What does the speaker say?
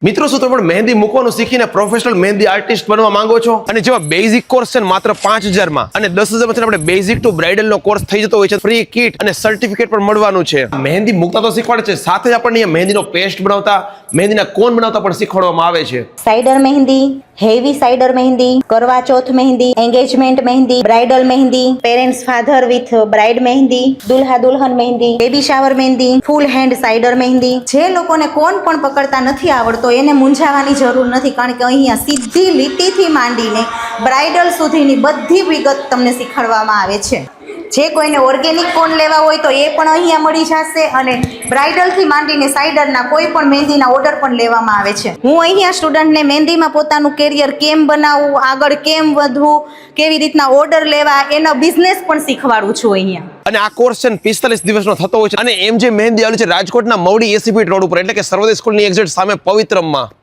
મિત્રો શું તમે મહેંદી મૂકવાનું શીખીને પ્રોફેશનલ મહેંદી આર્ટિસ્ટ બનવા માંગો છો? અને જેવા બેઝિક કોર્સ છે માત્ર 5000 માં અને 10000 માં આપણે બેઝિક ટુ બ્રાઇડલ નો કોર્સ થઈ જતો હોય છે. ફ્રી કિટ અને સર્ટિફિકેટ પણ મળવાનું છે. મહેંદી મૂકતા તો શીખવાડે છે, સાથે જ આપણને મહેંદીનો પેસ્ટ બનાવતા, મહેંદીના કોન બનાવતા પણ શીખવાડવામાં આવે છે. સાઇડર મહેંદી, હેવી સાઇડર mehndi, Karva Chauth mehndi, engagement mehndi, bridal mehndi, parents father with bride mehndi, દુલ્હા દુલ્હન mehndi, baby shower mehndi, full hand સાઇડર મહેંદી. જે લોકોને કોન પણ પકડતા નથી આવડતો એને મૂંઝાવાની જરૂર નથી, કારણ કે અહીંયા સીધી લીટીથી માંડીને બ્રાઇડલ સુધીની બધી વિગત તમને શીખવાડવામાં આવે છે. જે કોઈને ઓર્ગેનિક કોન લેવા હોય તો એ પણ અહીંયા મળી જશે, અને બ્રાઇડલથી માંડીને સાઇડરના કોઈ પણ મહેંદીના ઓર્ડર પણ લેવામાં આવે છે. હું અહીંયા સ્ટુડન્ટને મહેંદીમાં પોતાનું કેરિયર કેમ બનાવવું, આગળ કેમ વધવું, કેવી રીતના ઓર્ડર લેવા, એનો બિઝનેસ પણ શીખવાડું છું અહીંયા. અને આ કોર્સ છે 45 દિવસનો થતો હોય છે. અને એમ જે મહેંદી આવેલી છે રાજકોટના મવડી એસીપી રોડ ઉપર, એટલે કે સર્વોદય સ્કૂલની એક્ઝેક્ટ સામે પવિત્રમમાં.